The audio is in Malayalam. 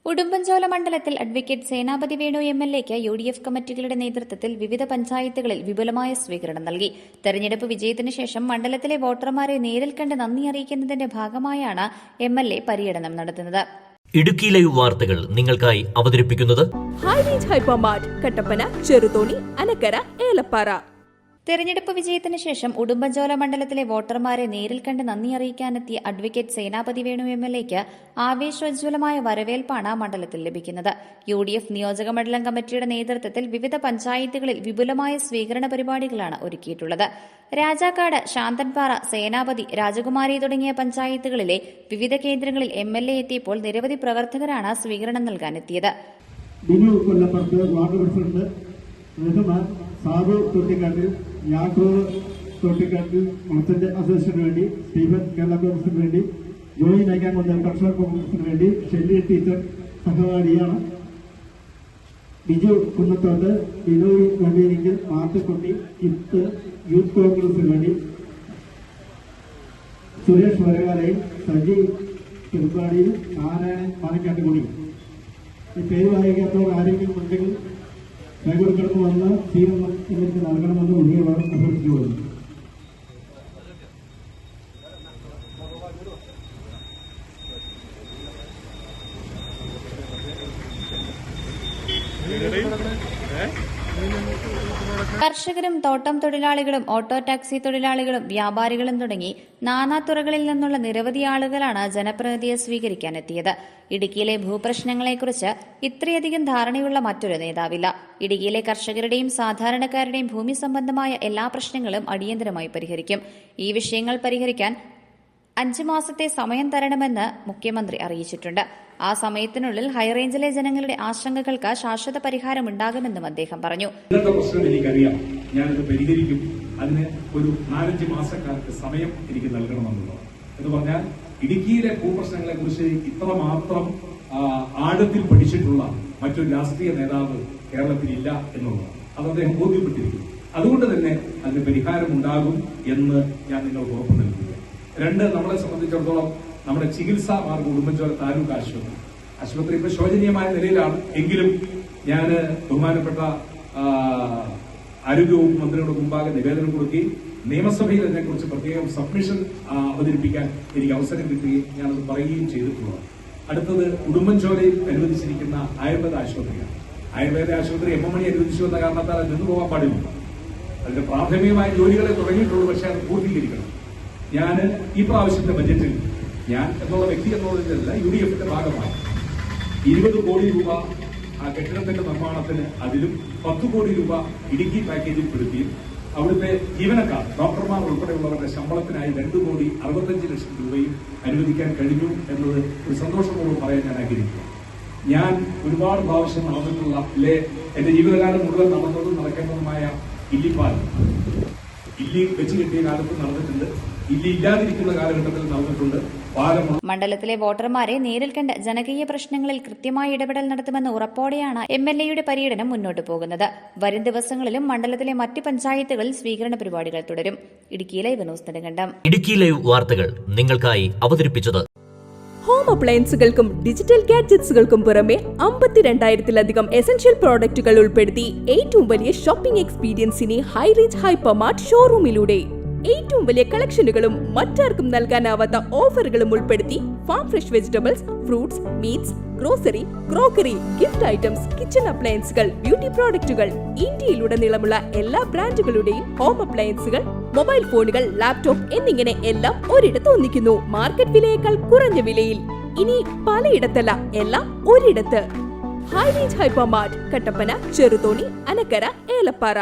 ഉടുമ്പൻചോല മണ്ഡലത്തിൽ അഡ്വക്കേറ്റ് സേനാപതി വേണു എംഎൽഎയ്ക്ക് യുഡിഎഫ് കമ്മിറ്റികളുടെ നേതൃത്വത്തിൽ വിവിധ പഞ്ചായത്തുകളിൽ വിപുലമായ സ്വീകരണം നൽകി. തെരഞ്ഞെടുപ്പ് വിജയത്തിനു ശേഷം മണ്ഡലത്തിലെ വോട്ടർമാരെ നേരിൽ കണ്ട് നന്ദി അറിയിക്കുന്നതിന്റെ ഭാഗമായാണ് എംഎൽഎ പര്യടനം നടത്തുന്നത്. ഇടുക്കി ലൈവ് വാർത്തകൾ നിങ്ങൾക്കായി അവതരിപ്പിക്കുന്നത് ഹൈറേഞ്ച് ഹൈപ്പർമാർട്ട്, കട്ടപ്പന, ചെറുതോണി, അനക്കര, ഏലപ്പാറ. തെരഞ്ഞെടുപ്പ് വിജയത്തിനു ശേഷം ഉടുമ്പൻചോല മണ്ഡലത്തിലെ വോട്ടർമാരെ നേരിൽ കണ്ട് നന്ദി അറിയിക്കാനെത്തിയ അഡ്വക്കേറ്റ് സേനാപതി വേണു എംഎൽഎയ്ക്ക് ആവേശോജ്വലമായ വരവേൽപ്പാണ് മണ്ഡലത്തിൽ ലഭിക്കുന്നത്. യുഡിഎഫ് നിയോജക മണ്ഡലം കമ്മിറ്റിയുടെ നേതൃത്വത്തിൽ വിവിധ പഞ്ചായത്തുകളിൽ വിപുലമായ സ്വീകരണ പരിപാടികളാണ് ഒരുക്കിയിട്ടുള്ളത്. രാജാക്കാട്, ശാന്തൻപാറ, സേനാപതി, രാജകുമാരി തുടങ്ങിയ പഞ്ചായത്തുകളിലെ വിവിധ കേന്ദ്രങ്ങളിൽ എംഎൽഎ എത്തിയപ്പോൾ നിരവധി പ്രവർത്തകരാണ് സ്വീകരണം നൽകാനെത്തിയത്. സാബു തൊട്ടിക്കാട്ടിൽ, യാക്കൂബ് തൊട്ടിക്കാട്ടിൽ, മർച്ചന്റ് അസോസിയേഷന് വേണ്ടി, സ്റ്റീഫൻ കേരള കോൺഗ്രസിന് വേണ്ടി, ജോയി നൈക്കാൻകൊണ്ട കർഷക കോൺഗ്രസിന് വേണ്ടി, ഷെല്ലി ടീച്ചർ സഹകാരിയാണ്, ബിജു കുന്നത്തോട്ട്, ബിനോയ് വണ്ടിയിരിക്കൽ, മാത്തുക്കുട്ടി, കിത്ത് യൂത്ത് കോൺഗ്രസിന് വേണ്ടി, സുരേഷ് വരകാലയിൽ, സജി തിരുപ്പാടിയിൽ, നാരായണൻ പാലക്കാട്ടുകുടി. ഈ പേര് വായിക്കാത്തവർ ആരെങ്കിലും ഉണ്ടെങ്കിൽ കൈകൊടുക്കണമെന്ന് വന്ന് സ്വീകരണം ഇവർക്ക് നൽകണമെന്ന് ഉദ്യോഗം അഭ്യർത്ഥിച്ചുകൊള്ളുന്നു. കർഷകരും തോട്ടം തൊഴിലാളികളും ഓട്ടോ ടാക്സി തൊഴിലാളികളും വ്യാപാരികളും തുടങ്ങി നാനാതുറകളിൽ നിന്നുള്ള നിരവധി ആളുകളാണ് ജനപ്രതിനിധിയെ സ്വീകരിക്കാനെത്തിയത്. ഇടുക്കിയിലെ ഭൂപ്രശ്നങ്ങളെക്കുറിച്ച് ഇത്രയധികം ധാരണയുള്ള മറ്റൊരു നേതാവില്ല. ഇടുക്കിയിലെ കർഷകരുടെയും സാധാരണക്കാരുടെയും ഭൂമി സംബന്ധമായ എല്ലാ പ്രശ്നങ്ങളും അടിയന്തരമായി പരിഹരിക്കും. ഈ വിഷയങ്ങൾ പരിഹരിക്കാൻ 5 മാസത്തെ സമയം തരണമെന്ന് മുഖ്യമന്ത്രി അറിയിച്ചിട്ടുണ്ട്. ആ സമയത്തിനുള്ളിൽ ഹൈറേഞ്ചിലെ ജനങ്ങളുടെ ആശങ്കകൾക്ക് ശാശ്വത പരിഹാരമുണ്ടാകുമെന്നും അദ്ദേഹം പറഞ്ഞു. ഇന്നത്തെ പ്രശ്നം എനിക്കറിയാം, ഞാനത് പരിഹരിക്കും. അതിന് ഒരു 4-5 മാസക്കാലത്ത് സമയം എനിക്ക് നൽകണമെന്നുള്ളതാണ്. എന്ന് പറഞ്ഞാൽ ഇടുക്കിയിലെ ഭൂപ്രശ്നങ്ങളെ കുറിച്ച് ഇത്രമാത്രം ആഴത്തിൽ പഠിച്ചിട്ടുള്ള മറ്റൊരു രാഷ്ട്രീയ നേതാവ് കേരളത്തിലില്ല എന്നുള്ളതാണ്. അത് അദ്ദേഹം ബോധ്യപ്പെട്ടിരിക്കുന്നു. അതുകൊണ്ട് തന്നെ അതിന് പരിഹാരമുണ്ടാകും എന്ന് ഞാൻ നിങ്ങൾക്ക് ഉറപ്പു നൽകുക. 2, നമ്മളെ സംബന്ധിച്ചിടത്തോളം നമ്മുടെ ചികിത്സാ മാർഗം ഉടുമ്പൻചോല താലൂക്ക് ആശുപത്രി ഇപ്പൊ ശോചനീയമായ നിലയിലാണ്. എങ്കിലും ഞാൻ ബഹുമാനപ്പെട്ട ആരോഗ്യവകുപ്പ് മന്ത്രിയുടെ മുമ്പാകെ നിവേദനം കൊടുക്കുകയും നിയമസഭയിൽ അതിനെക്കുറിച്ച് പ്രത്യേകം സബ്മിഷൻ അവതരിപ്പിക്കാൻ എനിക്ക് അവസരം കിട്ടുകയും ഞാനത് പറയുകയും ചെയ്തിട്ടുള്ളതാണ്. അടുത്തത് ഉടുമ്പൻചോലയിൽ അനുവദിച്ചിരിക്കുന്ന ആയുർവേദ ആശുപത്രിയാണ്. ആയുർവേദ ആശുപത്രി എം.എം. മണി അനുവദിച്ചു എന്ന കാരണത്താൽ അത് നിന്നുപോകാൻ പാടില്ല. അതിന്റെ പ്രാഥമികമായ ജോലികളെ തുടങ്ങിയിട്ടുള്ളൂ, പക്ഷെ അത് പൂർത്തീകരിക്കണം. ഞാൻ ഈ പ്രാവശ്യത്തെ ബജറ്റിൽ ഞാൻ എന്നുള്ള വ്യക്തി എന്നുള്ളതിലല്ല, യുഡിഎഫിന്റെ ഭാഗമായി 20 കോടി രൂപ ആ കെട്ടിടത്തിന്റെ നിർമ്മാണത്തിന്, അതിലും 10 കോടി രൂപ ഇടുക്കി പാക്കേജിൽ പെടുത്തിയും അവിടുത്തെ ജീവനക്കാർ, ഡോക്ടർമാർ ഉൾപ്പെടെയുള്ളവരുടെ ശമ്പളത്തിനായി 2,65 ലക്ഷം രൂപയും അനുവദിക്കാൻ കഴിഞ്ഞു എന്നത് ഒരു സന്തോഷപൂർവ്വം പറയാൻ ഞാൻ ആഗ്രഹിക്കുന്നു. ഞാൻ ഒരുപാട് പ്രാവശ്യം നടന്നിട്ടുള്ള, എന്റെ ജീവിതകാലം മുഴുവൻ നടന്നതും നടക്കേണ്ടതുമായ ഇല്ലിപ്പാൽ, ഇല്ലി വെച്ച് കിട്ടിയ കാലത്ത് നടന്നിട്ടുണ്ട്, ഇല്ലി ഇല്ലാതിരിക്കുന്ന കാലഘട്ടത്തിൽ നടന്നിട്ടുണ്ട്. മണ്ഡലത്തിലെ വോട്ടർമാരെ നേരിൽ കണ്ട് ജനകീയ പ്രശ്നങ്ങളിൽ കൃത്യമായ ഇടപെടൽ നടത്തുമെന്ന ഉറപ്പോടെയാണ് എംഎൽഎയുടെ പര്യടനം മുന്നോട്ടു പോകുന്നത്. വരും ദിവസങ്ങളിലും മണ്ഡലത്തിലെ മറ്റ് പഞ്ചായത്തുകളിൽ സ്വീകരണ പരിപാടികൾ തുടരും. Idukki live news Nedumkandam. Idukki live വാർത്തകൾ നിങ്ങൾക്കായി അവതരിപ്പിച്ചത് ഹോം അപ്ലയൻസുകൾക്കും ഡിജിറ്റൽ ഗാഡ്ജറ്റ്സുകൾക്കും പുറമെ 52,000-ലധികം എസൻഷ്യൽ പ്രോഡക്റ്റുകൾ ഉൾപ്പെടുത്തി ഏറ്റവും വലിയ ഷോപ്പിംഗ് എക്സ്പീരിയൻസിനെ ഹൈറേഞ്ച് ഹൈപ്പർമാർട്ട് ഷോറൂമിലൂടെ ഏറ്റവും വലിയ കളക്ഷനുകളും മറ്റാർക്കും നൽകാനാവാത്ത ഓഫറുകളും ഉൾപ്പെടുത്തി farm fresh vegetables, fruits, meats, grocery, crockery, gift items, kitchen അപ്ലയൻസുകൾ, ബ്യൂട്ടി പ്രോഡക്റ്റുകൾ, ഇന്ത്യയിലുടനീളമുള്ള എല്ലാ ബ്രാൻഡുകളുടെയും ഹോം അപ്ലയൻസുകൾ, മൊബൈൽ ഫോണുകൾ, ലാപ്ടോപ്പ് എന്നിങ്ങനെ എല്ലാം ഒരിടത്ത് ഒന്നിക്കുന്നു. മാർക്കറ്റ് വിലയേക്കാൾ കുറഞ്ഞ വിലയിൽ. ഇനി പലയിടത്തല്ല, എല്ലാം ഒരിടത്ത്. High range hypermart, Kattappana, Cheruthoni, Anakkara, Elappara.